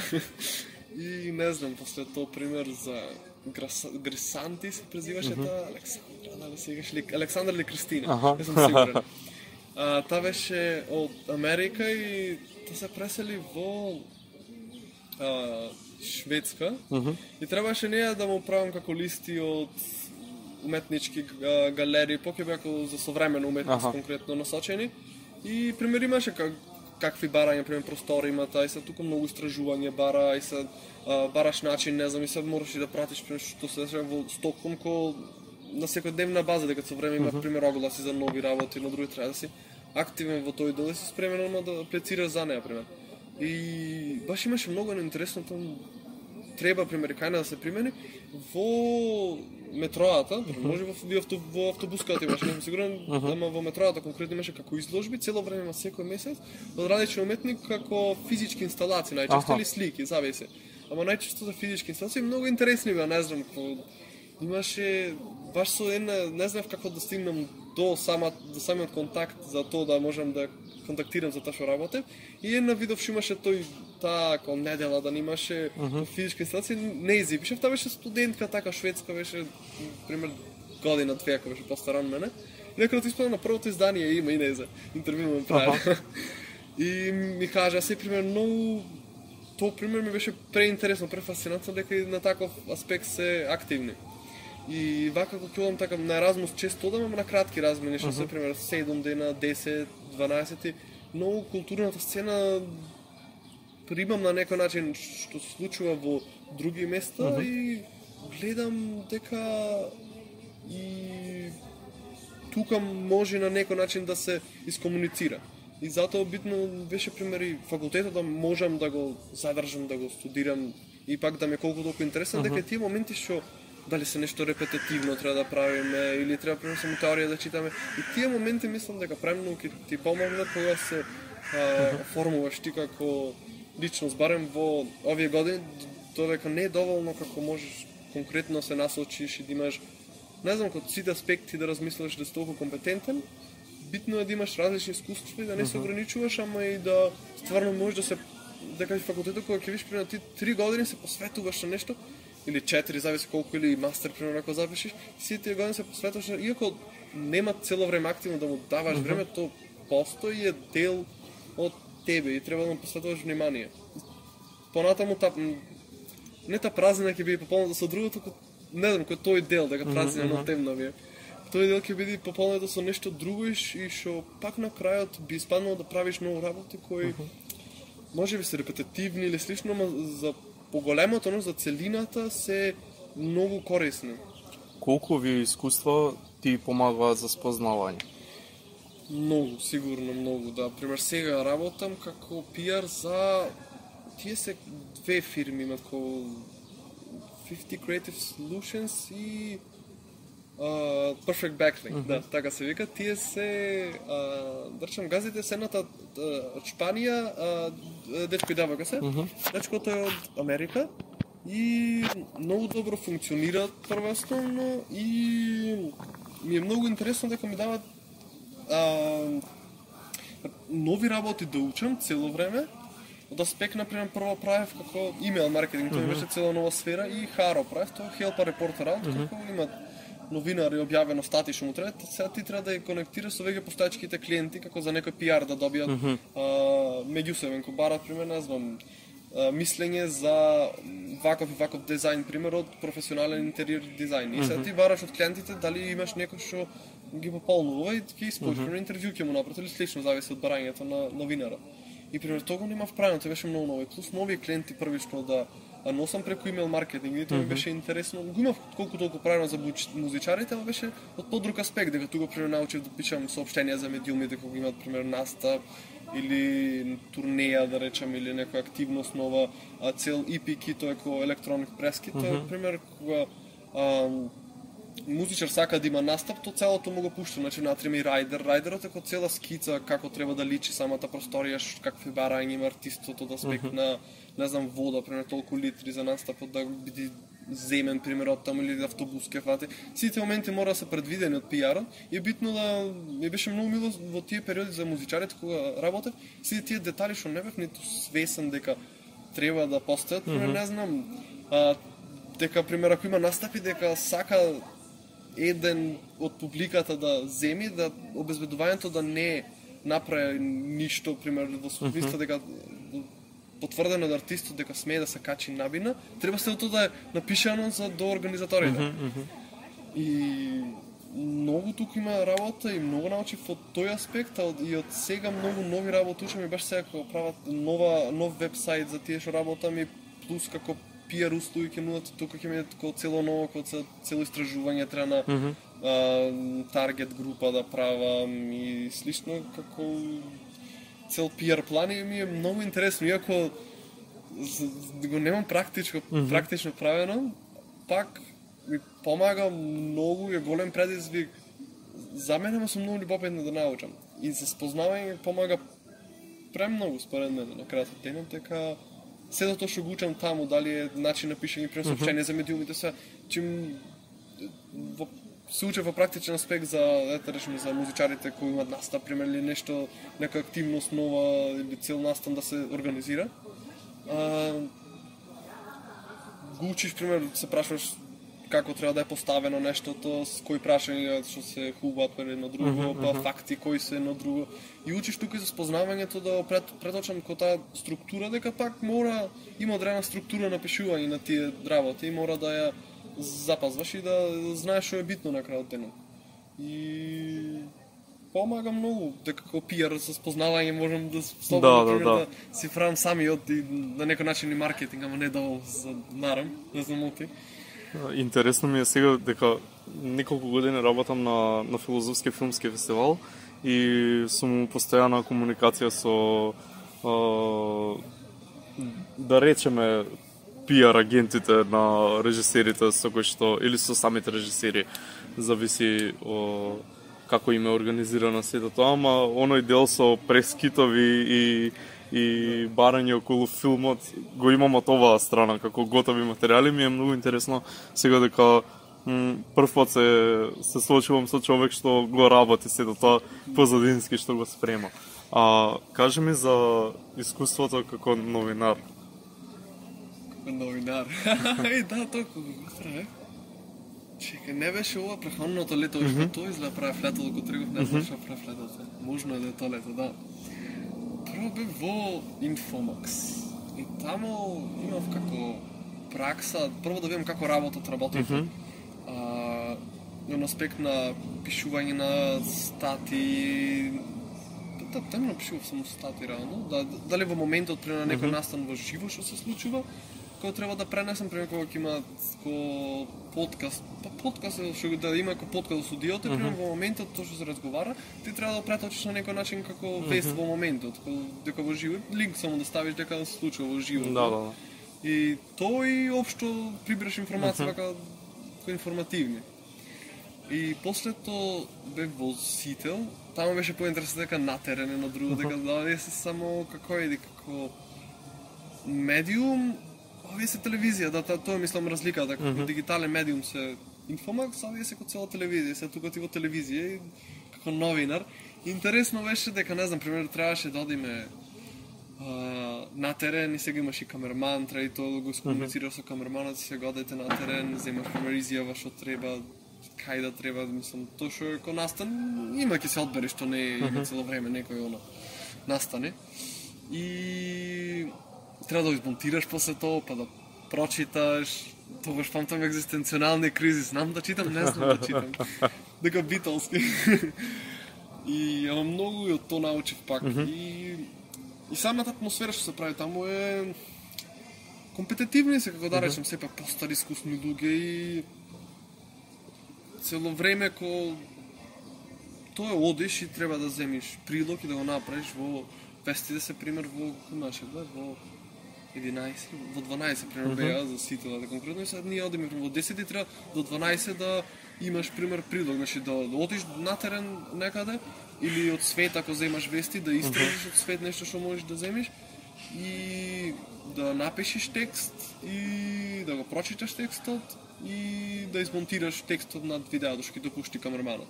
И не знам, после тоа пример за Грисанти се презиваше таа Александра или Кристина, не сум сигурен. Таа беше од Америка и таа се пресели во Шведска и требаше неја да му правам како листи од уметнички галерии, поќе беа за современа уметност конкретно насочени. И пример имаше какви барања, пример простори има таа, и се тука многу истражување бара, и се бараш начин, не знам, и се мораш и да пратиш пример што се дешава во Стокхолм ко на секојдневна база, дека со време има пример огласи за нови работи, но други треба да си активен во тој дел и си спремен да аплицираш за неа, пример. И баш имаше многу интересно тоа, треба пример кај да се примени во метроата, може во автобуската имаше, не сум сигурен, ама во метроата конкретно имаше како изложби, цело време секој месец, од различен уметник како физички инсталации, најчесто или слики, зависи. Ама најчесто за физички инсталации многу интересни беа, не знам, имаше баш со една, не знам како да стигнам до самиот контакт за тоа да можам да контактирам за тоа што работев. И една видов што имаше таа како недела да имаше физичка инсталација, не изипишев, таа беше студентка, така шведска беше, пример година две ако беше постаран мене. И некој испадна на првото издание има и не за интервју ме прави. И ми кажа, се пример многу тоа пример ми беше преинтересно, префасцинантно дека и на таков аспект се активни. И вака кога ќе одам така на Еразмус често одам, на кратки размени, што се пример 7 дена, 10, 12, но културната сцена примам на некој начин што се случува во други места и гледам дека и тука може на некој начин да се искомуницира. И затоа битно беше пример и факултетот да можам да го задржам, да го студирам и пак да ми е колку толку интересен, дека тие моменти што дали се нешто репетитивно треба да правиме или треба пример само теорија да читаме. И тие моменти мислам дека премногу ќе ти помогнат кога се формуваш ти како личност, барем во овие години, додека не е доволно како можеш конкретно се насочиш и да имаш, не знам, како сите аспекти да размислиш да си толку компетентен, битно е да имаш различни искуства и да не се ограничуваш, ама и да стварно можеш да се, дека и факултетот кога ќе видиш пример ти 3 години се посветуваш на нешто, или 4, зависи колку, или мастер, пример, ако запишеш, сите тие години се посветуваш, иако нема цело време активно да му даваш време, то постои е дел од тебе и треба да му посветуваш внимание. Понатаму не та празнина ќе биде пополната со другото, не знам, кој тој дел, дека празнина темна ви е. Тој дел ќе биде пополнето со нешто друго и што пак на крајот би испаднало да правиш многу работи кои може би се репетитивни или слично, но за поголемото, за целината се многу корисни. Колку ви искуства ти помагуваат за спознавање? Многу, сигурно многу, да. Пример, сега работам како пиар за... Тие се две фирми, имат како 50 Creative Solutions и Perfect Backlink, да, така се вика. Тие се, да газите се едната од Шпанија, дечко и давака се, дечкото е од Америка и многу добро функционираат првостојно и ми е многу интересно дека ми дават нови работи да учам цело време. Од аспект, например, прво правев како имейл маркетинг, тоа беше цела нова сфера и HR правев, тоа help a reporter out, како имат новинари објавено стати што му треба, сега ти треба да ја конектираш со веќе постоечките клиенти, како за некој PR да добијат меѓусебен, ко барат, пример, не знам, мислење за ваков и ваков дизајн, пример, од професионален интериор дизајн. И сега ти бараш од клиентите дали имаш некој што ги пополнува и ќе исполниш, пример, интервју ќе му направи или слично, зависи од барањето на новинара. И пример тоа го нема вправено, тоа беше многу ново. Плюс нови клиенти првично да носам преку имейл маркетинг и тоа ми беше интересно. Го имав колку толку правено за музичарите, ама беше од подруг аспект, дека тука пример научив да пишам соопштенија за медиумите кога имаат пример настап или турнеја да речам или некоја активност нова, цел EP кит тоа е ко електроник прес кит, тоа пример кога музичар сака да има настап, то целото му го пушта, значи натриме и рајдерот е ко цела скица како треба да личи самата просторија, какви барања има артистот од аспект на, не знам, вода, пример толку литри за настапот да биде земен пример од таму или автобус ке фати. Сите моменти мора да се предвидени од пиарот и е битно да ми беше многу мило во тие периоди за музичарите кога работев, сите тие детали што не бев ниту свесен дека треба да постојат, пример не знам, дека пример ако има настапи дека сака еден од публиката да земи, да обезбедувањето да не направи ништо, пример, во смисла дека потврдено од артистот дека смее да се качи набина, треба се тоа да е напишано за до организаторите. И многу туку има работа и многу научив од тој аспект, и од сега многу нови работи учам и баш сега кога прават нов вебсайт за тие што работам и плюс како PR услуги ќе нудат, тука ќе ми како цело ново, како цело истражување треба на таргет група да правам и слично, како цел PR план и ми е многу интересно, иако го немам практично правено, пак ми помага многу, е голем предизвик за мене, ама сум многу љубопитен да научам. И за спознавање помага премногу според мене на крајот од денот, дека сето тоа што го учам таму, дали е начин на пишење, пример соопштение за медиумите, се чим се учев во практичен аспект за, ете речеме, за музичарите кои имаат настап, пример, или нешто, некоја активност нова или цел настан да се организира. Го учиш, пример, се прашуваш како треба да е поставено нештото, с кои прашања што се хубаат едно друго, па факти кои се едно друго. И учиш тука и за спознавањето да преточам ко таа структура, дека пак мора има одредена структура на пишување на тие работи и мора да ја запазваш и да знаеш што е битно на крајот денот. И помага многу, дека како пиар со спознавање можам да да си правам самиот и на некој начин и маркетинг, ама не доволно за нарам, не знам оти. Интересно ми е сега дека неколку години работам на филозофски филмски фестивал и сум постојана комуникација со да речеме PR агентите на режисерите со кои што или со самите режисери, зависи како им е организирано сето тоа, ама оној дел со прескитови и барање околу филмот го имам од оваа страна, како готови материјали, ми е многу интересно сега дека прв пат се соочувам со човек што го работи сето тоа позадински, што го спрема. Кажи ми за искуството како новинар. Како новинар? Да, толку го правев. Чекај, не беше ова прехранното лето, што тоа изгледа правев лето, докато тргов, не знам што правев лето. Можно е да е тоа лето, да. Прво бев во Infomax и таму имав како пракса, прво да видам како работите. На аспект на пишување на стати, темно пишував само стати реално, дали во моментот при некој настан во живо што се случува, кој треба да пренесам, пример кога ќе има подкаст, подкаст е што да има како подкаст со студиото, пример во моментот тоа што се разговара, ти треба да преточиш на некој начин како вест во моментот, дека во живо, линк само да ставиш дека се случува во живо. Да. И тој општо прибираш информации вака информативни. И после тоа бев во Сител, таму беше поинтересно дека на терен на друго, дека дали се само како како медиум, овие се телевизија, да тоа мислам разлика, дека дигитален медиум се Инфомакс, овие се како цела телевизија, се тука ти во телевизија и како новинар. Интересно беше дека, не знам, пример, требаше да одиме на терен и сега имаш и камерман, треба и тоа да го скомуницираш со камерманот, сега одете на терен, земаш пример изјава што треба, кај да треба, мислам, тоа што е ко настан, има ќе се одбери што не има цело време некој оно настане. И треба да го измонтираш после тоа, па да прочиташ, тогаш памтам екзистенционални кризи, знам да читам, не знам да читам, дека битолски. И ама многу и од тоа научив пак. И самата атмосфера што се прави таму е компетитивни се, како да речем, сепак постари искусни луѓе и цело време ко тоа одиш и треба да земиш прилог и да го направиш во вестите се пример во во 11, во 12 пример беа за Сител, да конкретно сега ние одиме во 10 и треба до 12 да имаш пример прилог, значи да одиш на терен некаде или од свет ако земаш вести да истражиш од свет нешто што можеш да земиш и да напишеш текст и да го прочиташ текстот и да измонтираш текстот над видеото што ќе допушти камерманот.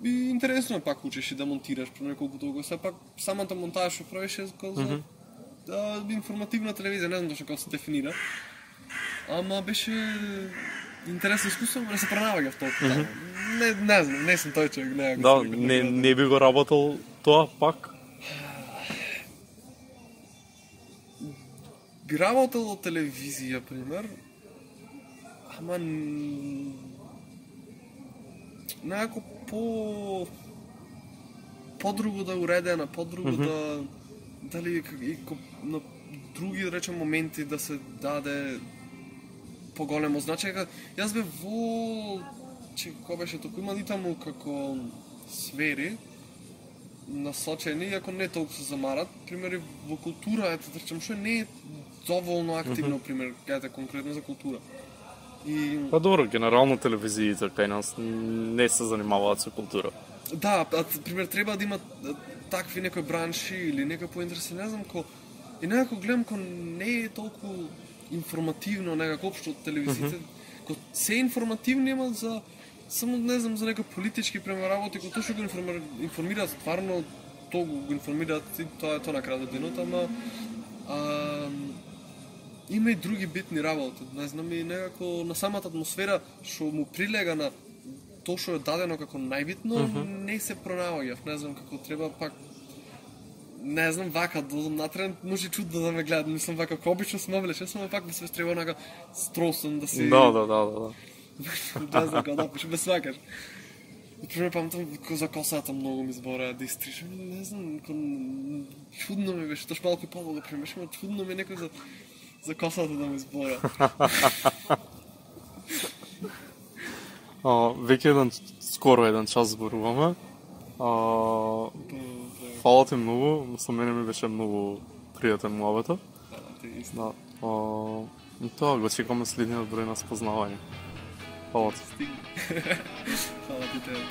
И интересно е пак учиш и да монтираш по неколку толку, се пак самата монтажа што правиш е за информативна телевизија, не знам точно како се дефинира. Ама беше интересно искуство, не се пронаоѓа в тоа. Не знам, не сум тој човек, не. Да, не би го работел тоа пак. Би работел во телевизија, пример. Ама некако по-друго да уредена, по-друго да дали и на други да речем моменти да се даде поголемо значење. Јас бев во кој беше току имали таму како сфери насочени, ако не толку се замарат, примери во култура, ете да речем што не е доволно активно, пример, кажете конкретно за култура. И па добро, генерално телевизиите кај нас не се занимаваат со култура. Да, пример треба да имат такви некои бранши или некој поинтересен, не знам ко и некако гледам ко не е толку информативно некако општо од телевизиите. Ко се информативни има за само не знам за некои политички пример работи, ко тоа што го информираат стварно, тоа го информираат и тоа е тоа на крајот денот, ама има и други битни работи, не знам и некако на самата атмосфера што му прилега на тоа што е дадено како најбитно, не се пронаоѓа, не знам како треба пак не знам вака додам натрен, може чудно да ме гледат, мислам вака како обично сум облечен, само пак би се треба онака стросон да си Да. Не знам како да пише, без свакаш. Пример памтам за косата многу ми збора да изтришам, не знам, чудно ми беше, тош малку и подолго пример, ама чудно ми некој за косата да ми збора. Веќе скоро еден час зборуваме. Фала ти многу, со мене ми беше многу пријатен муабетот. Да. И тоа го чекаме следниот број на спознавање. Фала ти. Фала ти тебе.